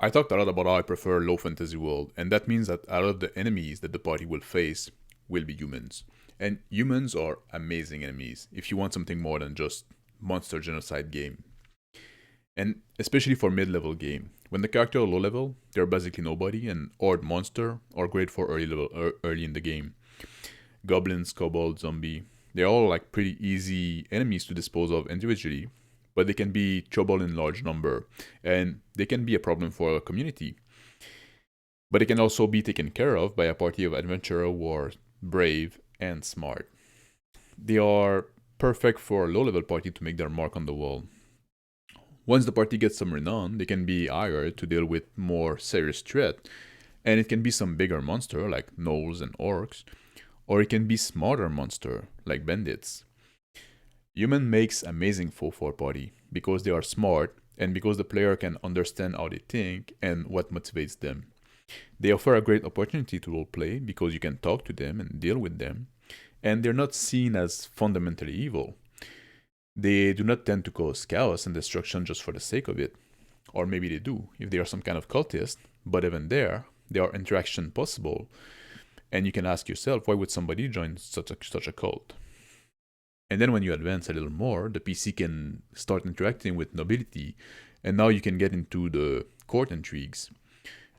I talked a lot about how I prefer low fantasy world, and that means that a lot of the enemies that the party will face will be humans. And humans are amazing enemies if you want something more than just monster genocide game. And especially for mid-level game. When the character are low level, they're basically nobody, and horde monster are great for early in the game. Goblins, kobold, zombie, they're all like pretty easy enemies to dispose of individually, but they can be trouble in large number, and they can be a problem for a community. But they can also be taken care of by a party of adventurers who are brave and smart. They are perfect for a low level party to make their mark on the wall. Once the party gets some renown, they can be hired to deal with more serious threat, and it can be some bigger monster like gnolls and orcs, or it can be smarter monster like bandits. Human makes amazing foe for a party because they are smart and because the player can understand how they think and what motivates them. They offer a great opportunity to roleplay because you can talk to them and deal with them, and they're not seen as fundamentally evil. They do not tend to cause chaos and destruction just for the sake of it. Or maybe they do, if they are some kind of cultist, but even there are interaction possible, and you can ask yourself, why would somebody join such a cult? And then when you advance a little more, the PC can start interacting with nobility, and now you can get into the court intrigues.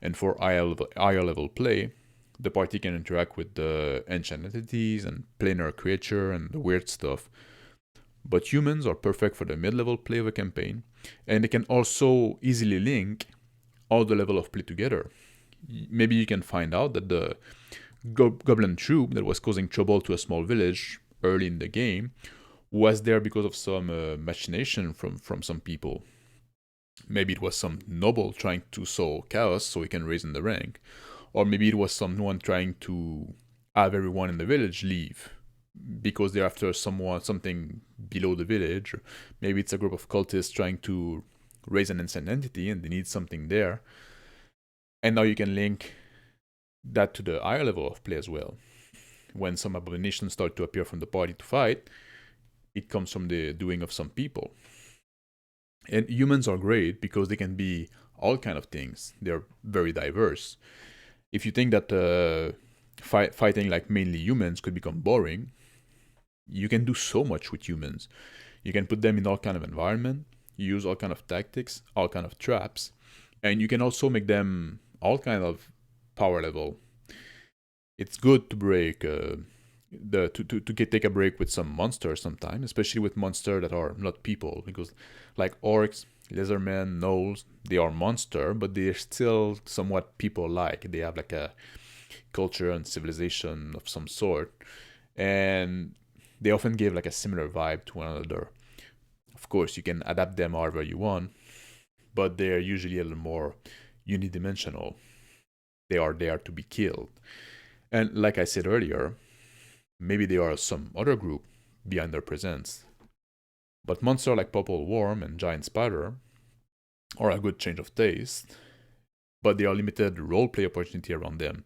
And for higher level play, the party can interact with the ancient entities and planar creature and the weird stuff. But humans are perfect for the mid-level play of a campaign, and they can also easily link all the level of play together. Maybe you can find out that the goblin troop that was causing trouble to a small village early in the game was there because of some machination from some people. Maybe it was some noble trying to sow chaos so he can raise in the rank, or maybe it was someone trying to have everyone in the village leave because they're after something below the village. Maybe it's a group of cultists trying to raise an ancient entity and they need something there. And now you can link that to the higher level of play as well. When some abominations start to appear from the party to fight, it comes from the doing of some people. And humans are great because they can be all kind of things. They're very diverse. If you think that fighting like mainly humans could become boring, you can do so much with humans. You can put them in all kind of environment, use all kind of tactics, all kind of traps, and you can also make them all kind of power level. It's good to break take a break with some monsters sometimes, especially with monsters that are not people, because like orcs, lizardmen, gnolls, they are monster, but they're still somewhat people-like. They have like a culture and civilization of some sort, and they often give like a similar vibe to one another. Of course, you can adapt them however you want, but they're usually a little more unidimensional. They are there to be killed. And like I said earlier, maybe they are some other group behind their presence. But monsters like Purple Worm and Giant Spider are a good change of taste, but they are limited roleplay opportunity around them,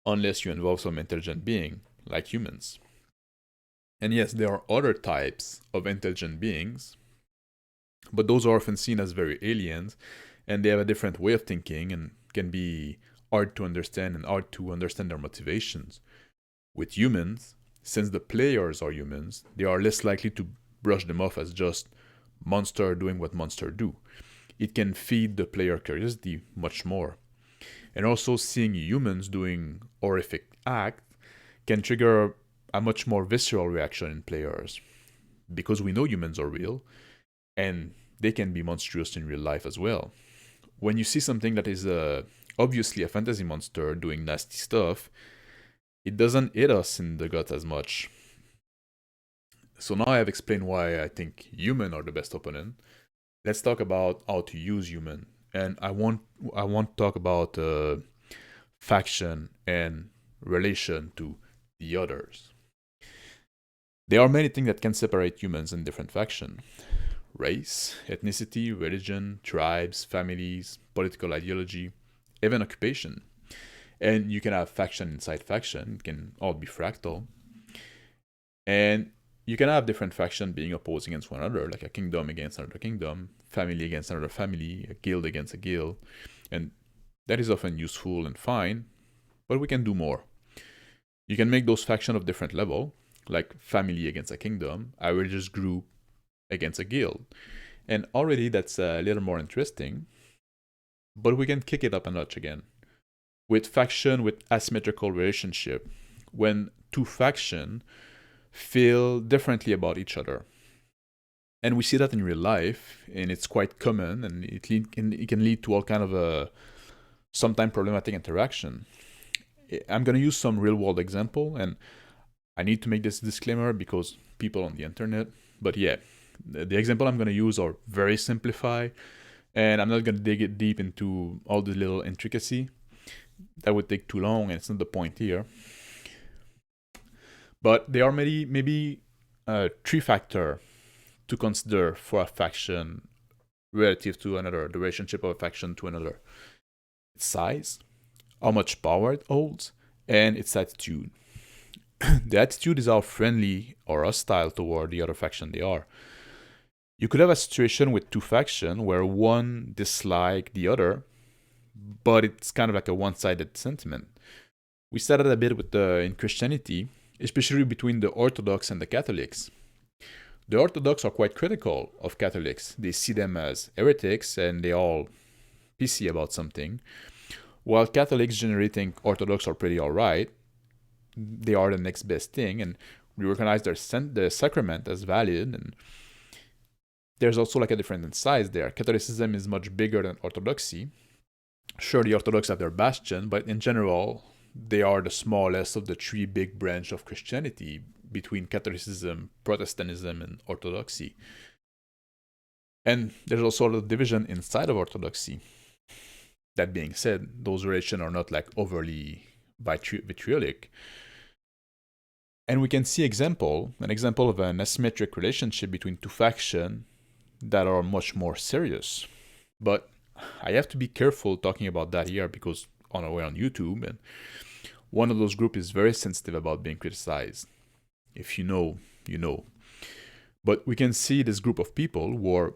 unless you involve some intelligent being, like humans. And yes, there are other types of intelligent beings, but those are often seen as very aliens, and they have a different way of thinking and can be hard to understand and hard to understand their motivations. With humans, since the players are humans, they are less likely to brush them off as just monster doing what monster do. It can feed the player curiosity much more. And also seeing humans doing horrific acts can trigger a much more visceral reaction in players. Because we know humans are real, and they can be monstrous in real life as well. When you see something that is obviously a fantasy monster doing nasty stuff, it doesn't hit us in the gut as much. So now I have explained why I think humans are the best opponent. Let's talk about how to use human, and I want to talk about faction and relation to the others. There are many things that can separate humans in different factions: race, ethnicity, religion, tribes, families, political ideology, even occupation. And you can have faction inside faction, it can all be fractal. And you can have different factions being opposed against one another, like a kingdom against another kingdom, family against another family, a guild against a guild, and that is often useful and fine, but we can do more. You can make those factions of different level, like family against a kingdom, a religious group against a guild, and already that's a little more interesting, but we can kick it up a notch again. With faction with asymmetrical relationship, when two factions feel differently about each other. And we see that in real life, and it's quite common, and it can lead to all kind of a sometimes problematic interaction. I'm going to use some real world example, and I need to make this disclaimer because people on the internet, but yeah, the example I'm going to use are very simplified, and I'm not going to dig it deep into all the little intricacy. That would take too long, and it's not the point here. But there are maybe 3 factors to consider for a faction relative to another, the relationship of a faction to another. Its size, how much power it holds, and its attitude. The attitude is how friendly or hostile toward the other faction they are. You could have a situation with 2 factions where one dislike the other, but it's kind of like a one-sided sentiment. We started a bit with in Christianity, especially between the Orthodox and the Catholics. The Orthodox are quite critical of Catholics. They see them as heretics and they all pissy about something. While Catholics generally think Orthodox are pretty alright, they are the next best thing, and we recognize the sacrament as valid. And there's also like a difference in size there. Catholicism is much bigger than Orthodoxy. Sure, the Orthodox have their bastion, but in general, they are the smallest of the 3 big branches of Christianity between Catholicism, Protestantism, and Orthodoxy. And there's also a division inside of Orthodoxy. That being said, those relations are not like overly vitriolic. And we can see an example of an asymmetric relationship between 2 factions that are much more serious. But I have to be careful talking about that here because we're on YouTube, and one of those groups is very sensitive about being criticized. If you know, you know. But we can see this group of people who are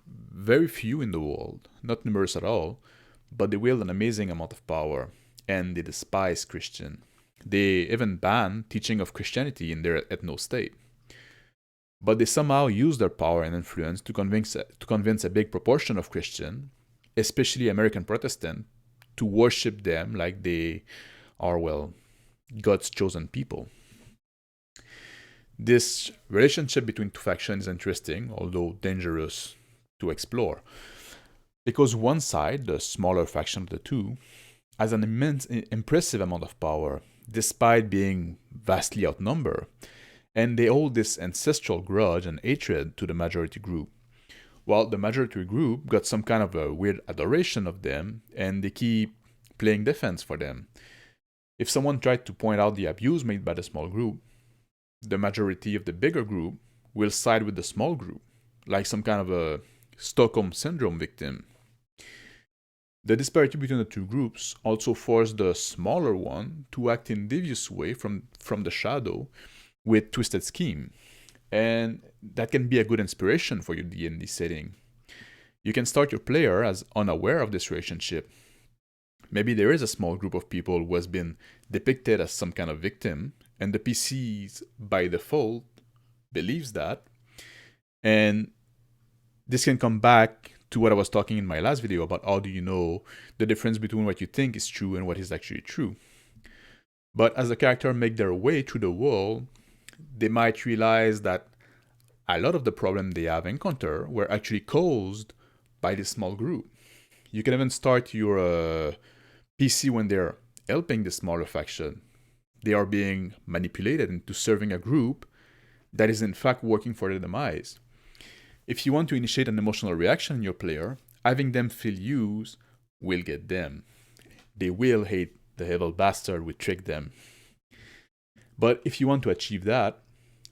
very few in the world, not numerous at all, but they wield an amazing amount of power, and they despise Christian. They even ban teaching of Christianity in their ethno-state. But they somehow use their power and influence to convince a big proportion of Christian, especially American Protestant, to worship them like they are, well, God's chosen people. This relationship between 2 factions is interesting, although dangerous to explore. Because one side, the smaller faction of the 2, has an impressive amount of power, despite being vastly outnumbered, and they hold this ancestral grudge and hatred to the majority group. While the majority group got some kind of a weird adoration of them, and they keep playing defense for them. If someone tried to point out the abuse made by the small group, the majority of the bigger group will side with the small group, like some kind of a Stockholm Syndrome victim. The disparity between the 2 groups also forced the smaller one to act in devious way from the shadow with twisted scheme. And that can be a good inspiration for your D&D setting. You can start your player as unaware of this relationship. Maybe there is a small group of people who has been depicted as some kind of victim, and the PCs by default believes that. And this can come back to what I was talking in my last video about how do you know the difference between what you think is true and what is actually true. But as the character make their way through the world, they might realize that a lot of the problems they have encountered were actually caused by this small group. You can even start your PC when they're helping the smaller faction. They are being manipulated into serving a group that is in fact working for their demise. If you want to initiate an emotional reaction in your player, having them feel used will get them. They will hate the evil bastard who tricked them. But if you want to achieve that,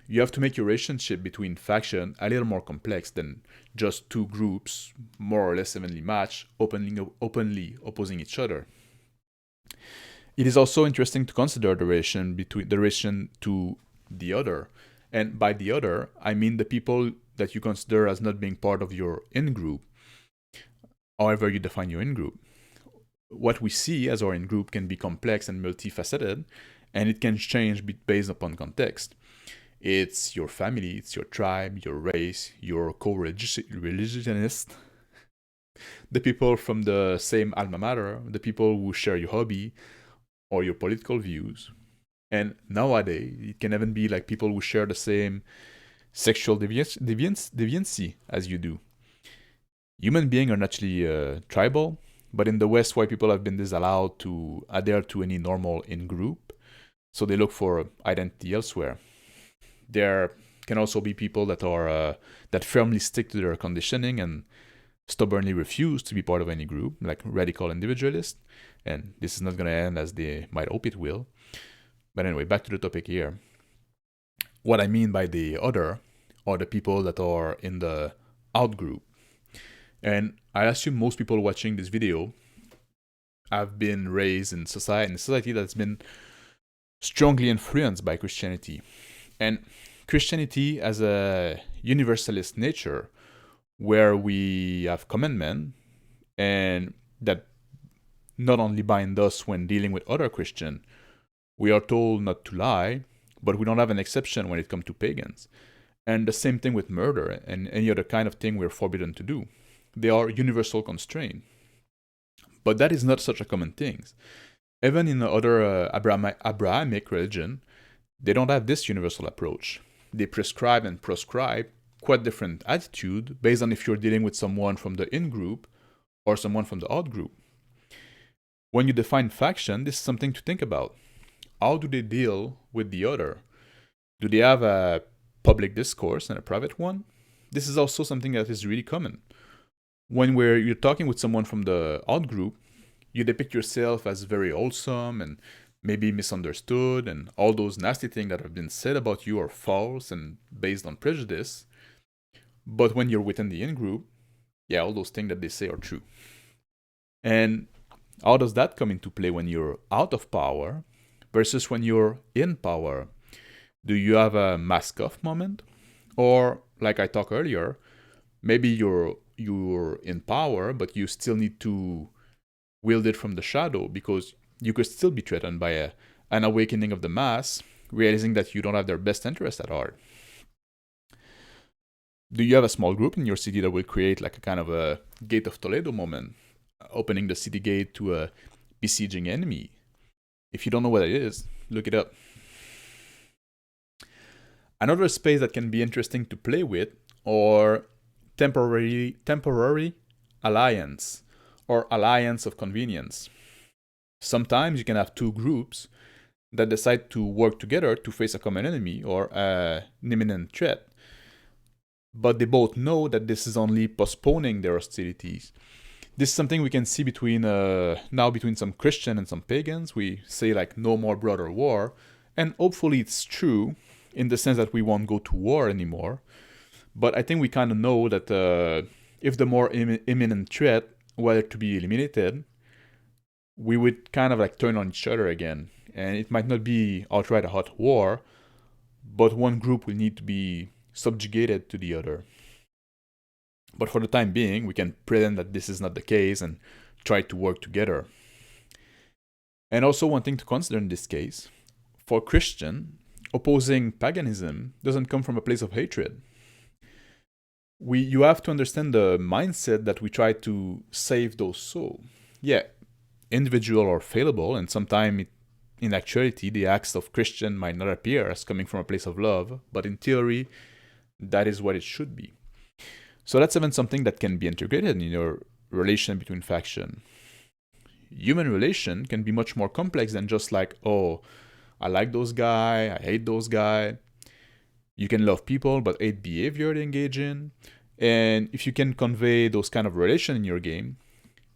you have to make your relationship between factions a little more complex than just 2 groups, more or less evenly matched, openly opposing each other. It is also interesting to consider the relation to the other And by the other, I mean the people that you consider as not being part of your in-group, however you define your in-group. What we see as our in-group can be complex and multifaceted, and it can change based upon context. It's your family, it's your tribe, your race, your co-religionist, the people from the same alma mater, the people who share your hobby or your political views. And nowadays, it can even be like people who share the same sexual deviancy as you do. Human beings are naturally tribal, but in the West, white people have been disallowed to adhere to any normal in-group, so they look for identity elsewhere. There can also be people that firmly stick to their conditioning and stubbornly refuse to be part of any group, like radical individualists. And this is not going to end as they might hope it will. But anyway, back to the topic here. What I mean by the other are the people that are in the out group. And I assume most people watching this video have been raised in society that's been strongly influenced by Christianity. And Christianity as a universalist nature, where we have commandment and that not only bind us when dealing with other Christians, we are told not to lie, but we don't have an exception when it comes to pagans. And the same thing with murder and any other kind of thing we're forbidden to do. They are universal constraints. But that is not such a common thing. Even in other Abrahamic religion, they don't have this universal approach. They prescribe and proscribe quite different attitude based on if you're dealing with someone from the in-group or someone from the out-group. When you define faction, this is something to think about. How do they deal with the other? Do they have a public discourse and a private one? This is also something that is really common. When you're talking with someone from the out-group, you depict yourself as very wholesome and maybe misunderstood, and all those nasty things that have been said about you are false and based on prejudice. But when you're within the in-group, yeah, all those things that they say are true. And how does that come into play when you're out of power versus when you're in power? Do you have a mask off moment? Or, like I talked earlier, maybe you're in power, but you still need to wield it from the shadow because you could still be threatened by an awakening of the mass, realizing that you don't have their best interest at heart. Do you have a small group in your city that will create like a kind of a Gate of Toledo moment, opening the city gate to a besieging enemy? If you don't know what it is, look it up. Another space that can be interesting to play with are temporary alliance or alliance of convenience. Sometimes you can have two groups that decide to work together to face a common enemy or an imminent threat. But they both know that this is only postponing their hostilities. This is something we can see between some Christian and some pagans. We say like no more brother war, and hopefully it's true in the sense that we won't go to war anymore. But I think we kind of know that if the more imminent threat were to be eliminated, we would kind of like turn on each other again. And it might not be outright a hot war, but one group will need to be subjugated to the other. But for the time being, we can pretend that this is not the case and try to work together. And also one thing to consider in this case, for Christian, opposing paganism doesn't come from a place of hatred. You have to understand the mindset that we try to save those souls. Yeah, individual are fallible, and sometimes in actuality the acts of Christian might not appear as coming from a place of love, but in theory that is what it should be. So that's even something that can be integrated in your relation between faction. Human relation can be much more complex than just like, oh, I like those guy, I hate those guy. You can love people but hate behavior they engage in. And if you can convey those kind of relation in your game,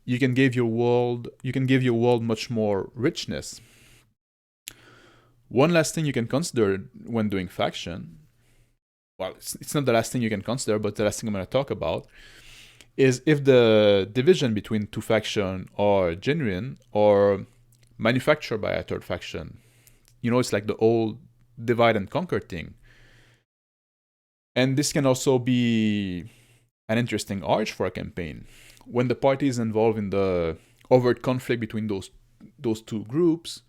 you can give your world much more richness. One last thing you can consider when doing faction, well, it's not the last thing you can consider, but the last thing I'm going to talk about, is if the division between two factions are genuine or manufactured by a third faction. You know, it's like the old divide and conquer thing. And this can also be an interesting arch for a campaign. When the party is involved in the overt conflict between those two groups,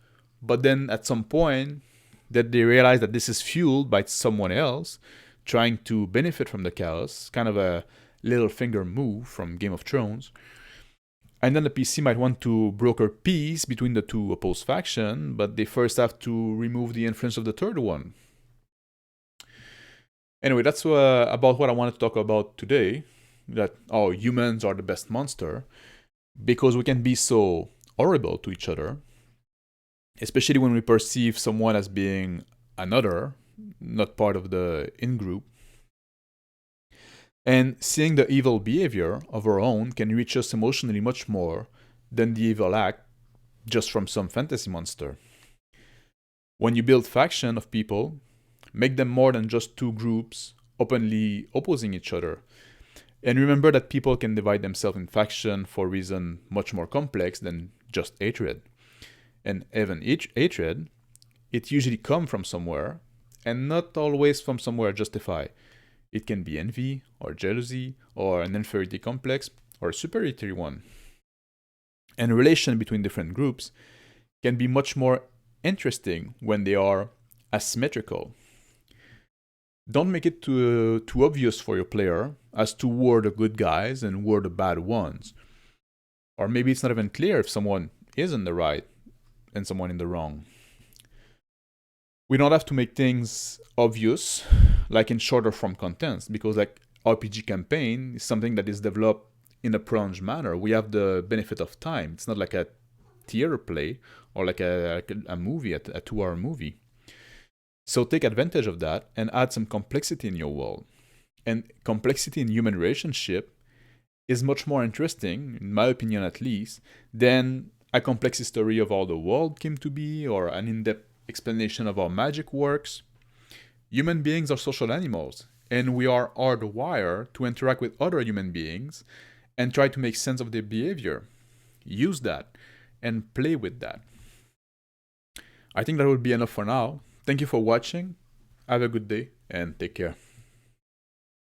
but then at some point that they realize that this is fueled by someone else trying to benefit from the chaos, kind of a little finger move from Game of Thrones. And then the PC might want to broker peace between the two opposed factions, but they first have to remove the influence of the third one. Anyway, that's about what I wanted to talk about today. That humans are the best monster because we can be so horrible to each other, especially when we perceive someone as being another, not part of the in group. And seeing the evil behavior of our own can reach us emotionally much more than the evil act just from some fantasy monster. When you build faction of people, make them more than just two groups openly opposing each other. And remember that people can divide themselves in faction for reasons much more complex than just hatred. And even hatred, it usually comes from somewhere, and not always from somewhere justified. It can be envy, or jealousy, or an inferiority complex, or a superiority one. And relation between different groups can be much more interesting when they are asymmetrical. Don't make it too obvious for your player as to who are the good guys and who are the bad ones. Or maybe it's not even clear if someone is in the right and someone in the wrong. We don't have to make things obvious, like in shorter form contents, because like RPG campaign is something that is developed in a prolonged manner. We have the benefit of time. It's not like a theater play or like a movie, a 2-hour movie. So take advantage of that and add some complexity in your world. And complexity in human relationship is much more interesting, in my opinion at least, than a complex history of how the world came to be or an in-depth explanation of how magic works. Human beings are social animals, and we are hardwired to interact with other human beings and try to make sense of their behavior. Use that and play with that. I think that would be enough for now. Thank you for watching. Have a good day and take care.